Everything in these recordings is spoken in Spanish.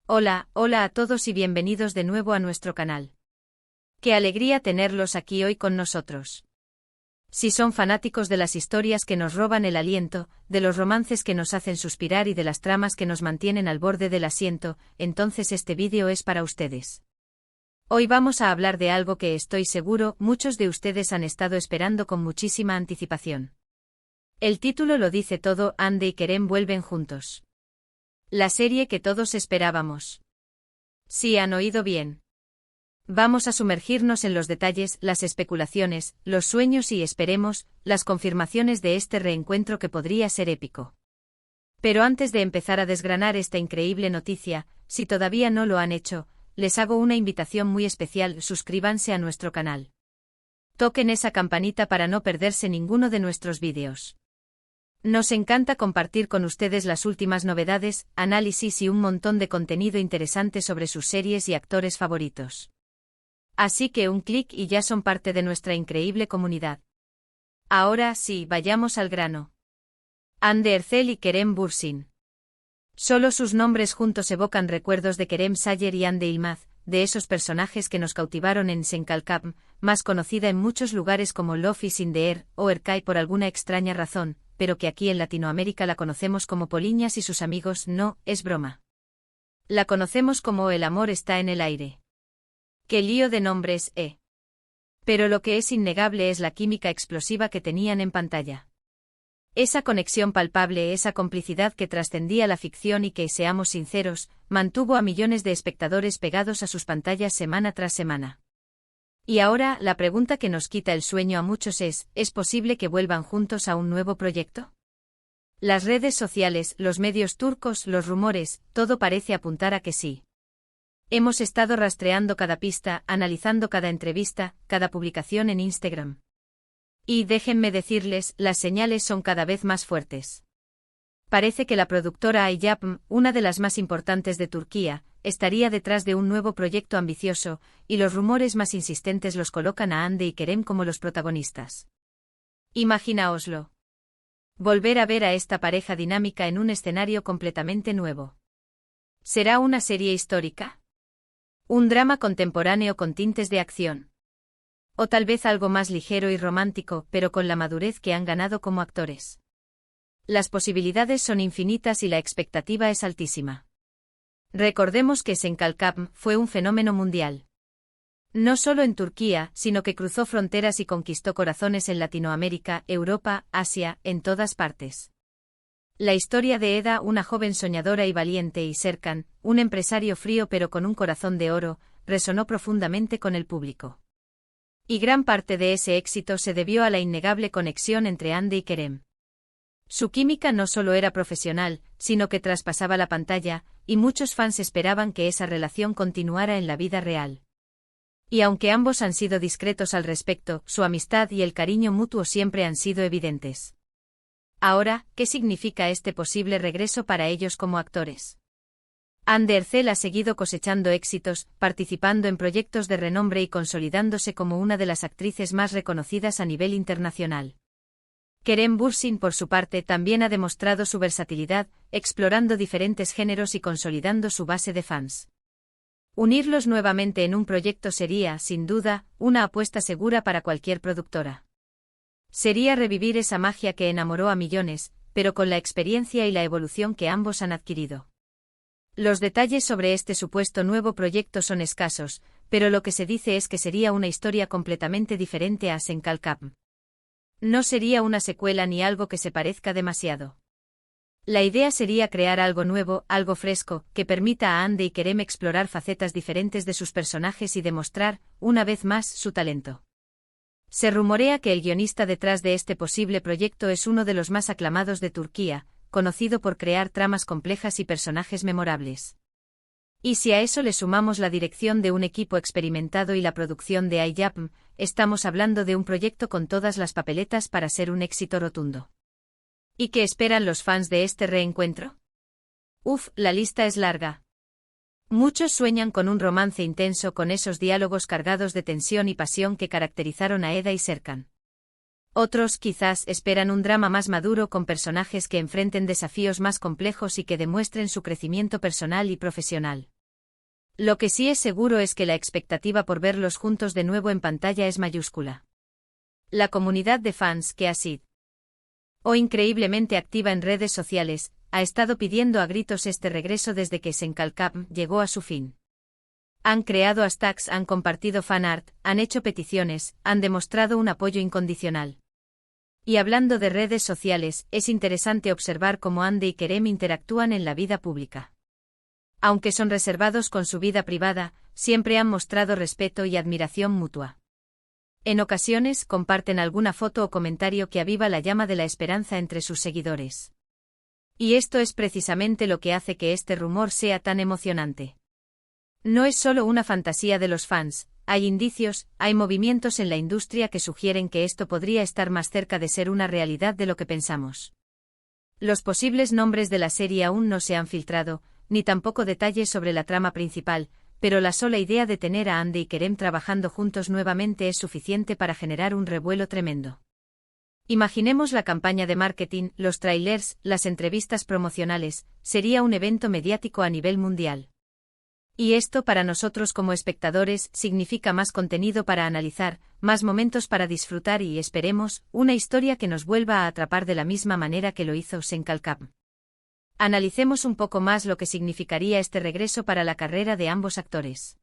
Hola, hola a todos y bienvenidos de nuevo a nuestro canal. Qué alegría tenerlos aquí hoy con nosotros. Si son fanáticos de las historias que nos roban el aliento, de los romances que nos hacen suspirar y de las tramas que nos mantienen al borde del asiento, entonces este vídeo es para ustedes. Hoy vamos a hablar de algo que estoy seguro muchos de ustedes han estado esperando con muchísima anticipación. El título lo dice todo: Ande y Kerem vuelven juntos. La serie que todos esperábamos. Sí, han oído bien. Vamos a sumergirnos en los detalles, las especulaciones, los sueños y, esperemos, las confirmaciones de este reencuentro que podría ser épico. Pero antes de empezar a desgranar esta increíble noticia, si todavía no lo han hecho, les hago una invitación muy especial: suscríbanse a nuestro canal. Toquen esa campanita para no perderse ninguno de nuestros vídeos. Nos encanta compartir con ustedes las últimas novedades, análisis y un montón de contenido interesante sobre sus series y actores favoritos. Así que un clic y ya son parte de nuestra increíble comunidad. Ahora sí, vayamos al grano. Hande Erçel y Kerem Bürsin. Solo sus nombres juntos evocan recuerdos de Kerem Sayer y Hande Yılmaz, de esos personajes que nos cautivaron en Senkalkam, más conocida en muchos lugares como Love is in the Air o Erkay por alguna extraña razón, pero que aquí en Latinoamérica la conocemos como Poliñas y sus amigos. No, es broma. La conocemos como El amor está en el aire. ¡Qué lío de nombres, Pero lo que es innegable es la química explosiva que tenían en pantalla. Esa conexión palpable, esa complicidad que trascendía la ficción y que, seamos sinceros, mantuvo a millones de espectadores pegados a sus pantallas semana tras semana. Y ahora, la pregunta que nos quita el sueño a muchos ¿es posible que vuelvan juntos a un nuevo proyecto? Las redes sociales, los medios turcos, los rumores, todo parece apuntar a que sí. Hemos estado rastreando cada pista, analizando cada entrevista, cada publicación en Instagram. Y déjenme decirles, las señales son cada vez más fuertes. Parece que la productora Ayapm, una de las más importantes de Turquía, estaría detrás de un nuevo proyecto ambicioso, y los rumores más insistentes los colocan a Hande y Kerem como los protagonistas. Imaginaoslo. Volver a ver a esta pareja dinámica en un escenario completamente nuevo. ¿Será una serie histórica? ¿Un drama contemporáneo con tintes de acción? O tal vez algo más ligero y romántico, pero con la madurez que han ganado como actores. Las posibilidades son infinitas y la expectativa es altísima. Recordemos que Senkalkam fue un fenómeno mundial. No solo en Turquía, sino que cruzó fronteras y conquistó corazones en Latinoamérica, Europa, Asia, en todas partes. La historia de Eda, una joven soñadora y valiente, y Serkan, un empresario frío pero con un corazón de oro, resonó profundamente con el público. Y gran parte de ese éxito se debió a la innegable conexión entre Hande y Kerem. Su química no solo era profesional, sino que traspasaba la pantalla, y muchos fans esperaban que esa relación continuara en la vida real. Y aunque ambos han sido discretos al respecto, su amistad y el cariño mutuo siempre han sido evidentes. Ahora, ¿qué significa este posible regreso para ellos como actores? Hande Erçel ha seguido cosechando éxitos, participando en proyectos de renombre y consolidándose como una de las actrices más reconocidas a nivel internacional. Kerem Bürsin, por su parte, también ha demostrado su versatilidad, explorando diferentes géneros y consolidando su base de fans. Unirlos nuevamente en un proyecto sería, sin duda, una apuesta segura para cualquier productora. Sería revivir esa magia que enamoró a millones, pero con la experiencia y la evolución que ambos han adquirido. Los detalles sobre este supuesto nuevo proyecto son escasos, pero lo que se dice es que sería una historia completamente diferente a Senkalkam. No sería una secuela ni algo que se parezca demasiado. La idea sería crear algo nuevo, algo fresco, que permita a Hande y Kerem explorar facetas diferentes de sus personajes y demostrar, una vez más, su talento. Se rumorea que el guionista detrás de este posible proyecto es uno de los más aclamados de Turquía, conocido por crear tramas complejas y personajes memorables. Y si a eso le sumamos la dirección de un equipo experimentado y la producción de Ayapm, estamos hablando de un proyecto con todas las papeletas para ser un éxito rotundo. ¿Y qué esperan los fans de este reencuentro? La lista es larga. Muchos sueñan con un romance intenso, con esos diálogos cargados de tensión y pasión que caracterizaron a Eda y Serkan. Otros, quizás, esperan un drama más maduro con personajes que enfrenten desafíos más complejos y que demuestren su crecimiento personal y profesional. Lo que sí es seguro es que la expectativa por verlos juntos de nuevo en pantalla es mayúscula. La comunidad de fans que ha sido increíblemente activa en redes sociales, ha estado pidiendo a gritos este regreso desde que Senkalcam llegó a su fin. Han creado hashtags, han compartido fanart, han hecho peticiones, han demostrado un apoyo incondicional. Y hablando de redes sociales, es interesante observar cómo Hande y Kerem interactúan en la vida pública. Aunque son reservados con su vida privada, siempre han mostrado respeto y admiración mutua. En ocasiones comparten alguna foto o comentario que aviva la llama de la esperanza entre sus seguidores. Y esto es precisamente lo que hace que este rumor sea tan emocionante. No es solo una fantasía de los fans, hay indicios, hay movimientos en la industria que sugieren que esto podría estar más cerca de ser una realidad de lo que pensamos. Los posibles nombres de la serie aún no se han filtrado, ni tampoco detalles sobre la trama principal, pero la sola idea de tener a Hande y Kerem trabajando juntos nuevamente es suficiente para generar un revuelo tremendo. Imaginemos la campaña de marketing, los trailers, las entrevistas promocionales, sería un evento mediático a nivel mundial. Y esto para nosotros como espectadores significa más contenido para analizar, más momentos para disfrutar y, esperemos, una historia que nos vuelva a atrapar de la misma manera que lo hizo Senkalcam. Analicemos un poco más lo que significaría este regreso para la carrera de ambos actores.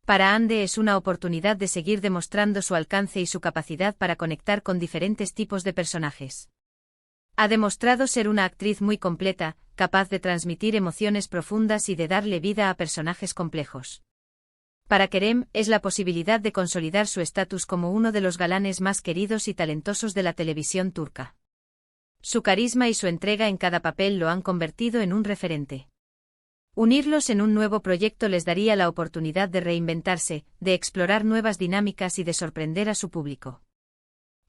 Para Hande es una oportunidad de seguir demostrando su alcance y su capacidad para conectar con diferentes tipos de personajes. Ha demostrado ser una actriz muy completa, capaz de transmitir emociones profundas y de darle vida a personajes complejos. Para Kerem, es la posibilidad de consolidar su estatus como uno de los galanes más queridos y talentosos de la televisión turca. Su carisma y su entrega en cada papel lo han convertido en un referente. Unirlos en un nuevo proyecto les daría la oportunidad de reinventarse, de explorar nuevas dinámicas y de sorprender a su público.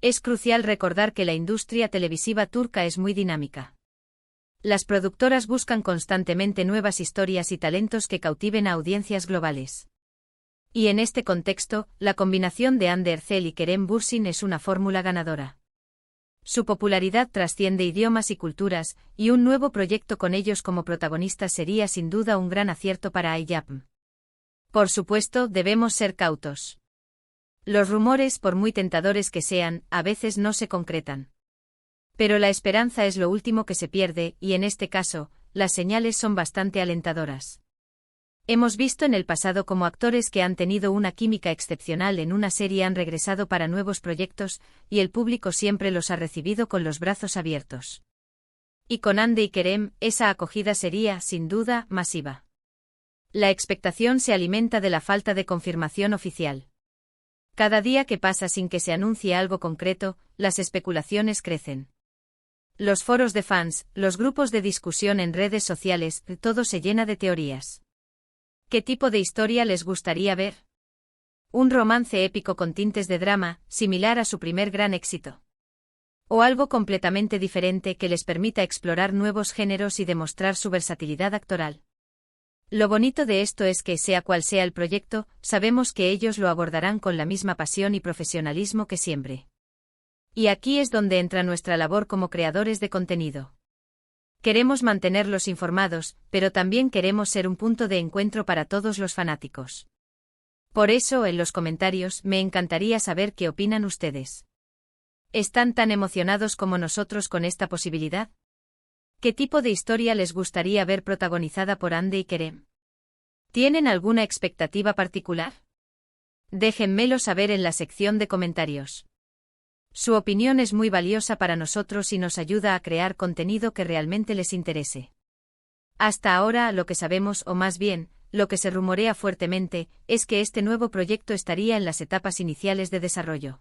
Es crucial recordar que la industria televisiva turca es muy dinámica. Las productoras buscan constantemente nuevas historias y talentos que cautiven a audiencias globales. Y en este contexto, la combinación de Hande Erçel y Kerem Bürsin es una fórmula ganadora. Su popularidad trasciende idiomas y culturas, y un nuevo proyecto con ellos como protagonistas sería sin duda un gran acierto para Ayapm. Por supuesto, debemos ser cautos. Los rumores, por muy tentadores que sean, a veces no se concretan. Pero la esperanza es lo último que se pierde, y en este caso, las señales son bastante alentadoras. Hemos visto en el pasado cómo actores que han tenido una química excepcional en una serie han regresado para nuevos proyectos, y el público siempre los ha recibido con los brazos abiertos. Y con Hande y Kerem, esa acogida sería, sin duda, masiva. La expectación se alimenta de la falta de confirmación oficial. Cada día que pasa sin que se anuncie algo concreto, las especulaciones crecen. Los foros de fans, los grupos de discusión en redes sociales, todo se llena de teorías. ¿Qué tipo de historia les gustaría ver? ¿Un romance épico con tintes de drama, similar a su primer gran éxito? ¿O algo completamente diferente que les permita explorar nuevos géneros y demostrar su versatilidad actoral? Lo bonito de esto es que, sea cual sea el proyecto, sabemos que ellos lo abordarán con la misma pasión y profesionalismo que siempre. Y aquí es donde entra nuestra labor como creadores de contenido. Queremos mantenerlos informados, pero también queremos ser un punto de encuentro para todos los fanáticos. Por eso, en los comentarios, me encantaría saber qué opinan ustedes. ¿Están tan emocionados como nosotros con esta posibilidad? ¿Qué tipo de historia les gustaría ver protagonizada por Hande y Kerem? ¿Tienen alguna expectativa particular? Déjenmelo saber en la sección de comentarios. Su opinión es muy valiosa para nosotros y nos ayuda a crear contenido que realmente les interese. Hasta ahora, lo que sabemos, o más bien, lo que se rumorea fuertemente, es que este nuevo proyecto estaría en las etapas iniciales de desarrollo.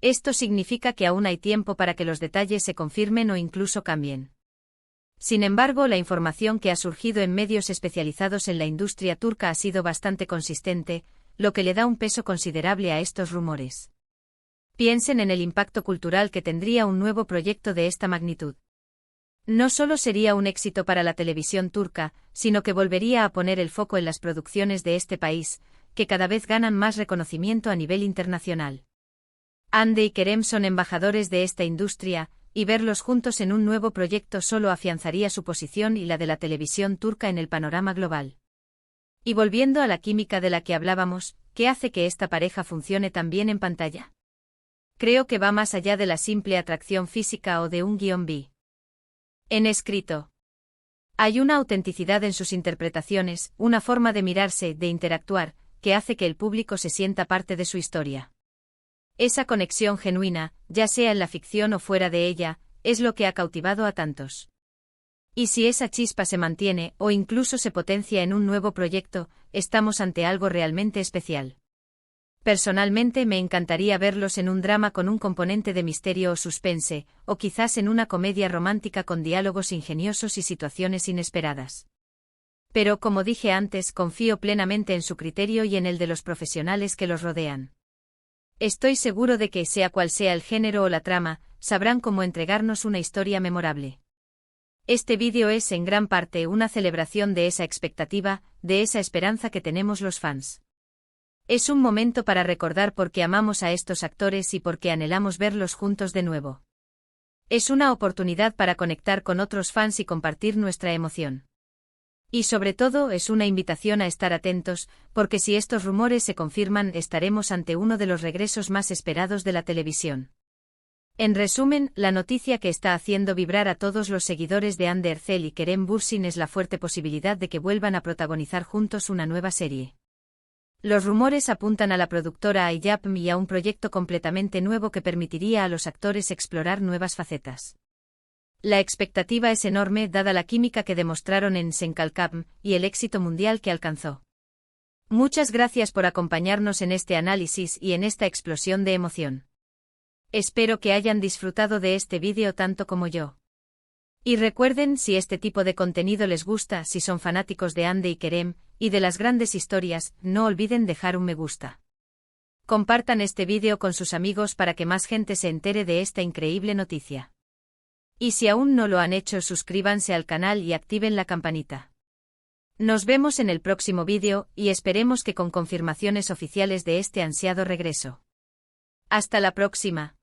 Esto significa que aún hay tiempo para que los detalles se confirmen o incluso cambien. Sin embargo, la información que ha surgido en medios especializados en la industria turca ha sido bastante consistente, lo que le da un peso considerable a estos rumores. Piensen en el impacto cultural que tendría un nuevo proyecto de esta magnitud. No solo sería un éxito para la televisión turca, sino que volvería a poner el foco en las producciones de este país, que cada vez ganan más reconocimiento a nivel internacional. Hande y Kerem son embajadores de esta industria, y verlos juntos en un nuevo proyecto solo afianzaría su posición y la de la televisión turca en el panorama global. Y volviendo a la química de la que hablábamos, ¿qué hace que esta pareja funcione tan bien en pantalla? Creo que va más allá de la simple atracción física o de un guión B. En escrito. Hay una autenticidad en sus interpretaciones, una forma de mirarse, de interactuar, que hace que el público se sienta parte de su historia. Esa conexión genuina, ya sea en la ficción o fuera de ella, es lo que ha cautivado a tantos. Y si esa chispa se mantiene, o incluso se potencia en un nuevo proyecto, estamos ante algo realmente especial. Personalmente me encantaría verlos en un drama con un componente de misterio o suspense, o quizás en una comedia romántica con diálogos ingeniosos y situaciones inesperadas. Pero como dije antes, confío plenamente en su criterio y en el de los profesionales que los rodean. Estoy seguro de que, sea cual sea el género o la trama, sabrán cómo entregarnos una historia memorable. Este vídeo es en gran parte una celebración de esa expectativa, de esa esperanza que tenemos los fans. Es un momento para recordar por qué amamos a estos actores y por qué anhelamos verlos juntos de nuevo. Es una oportunidad para conectar con otros fans y compartir nuestra emoción. Y sobre todo es una invitación a estar atentos, porque si estos rumores se confirman estaremos ante uno de los regresos más esperados de la televisión. En resumen, la noticia que está haciendo vibrar a todos los seguidores de Hande Erçel y Kerem Bürsin es la fuerte posibilidad de que vuelvan a protagonizar juntos una nueva serie. Los rumores apuntan a la productora Ayapm y a un proyecto completamente nuevo que permitiría a los actores explorar nuevas facetas. La expectativa es enorme dada la química que demostraron en Senkalkam y el éxito mundial que alcanzó. Muchas gracias por acompañarnos en este análisis y en esta explosión de emoción. Espero que hayan disfrutado de este vídeo tanto como yo. Y recuerden, si este tipo de contenido les gusta, si son fanáticos de Hande y Kerem, y de las grandes historias, no olviden dejar un me gusta. Compartan este vídeo con sus amigos para que más gente se entere de esta increíble noticia. Y si aún no lo han hecho, suscríbanse al canal y activen la campanita. Nos vemos en el próximo vídeo, y esperemos que con confirmaciones oficiales de este ansiado regreso. Hasta la próxima.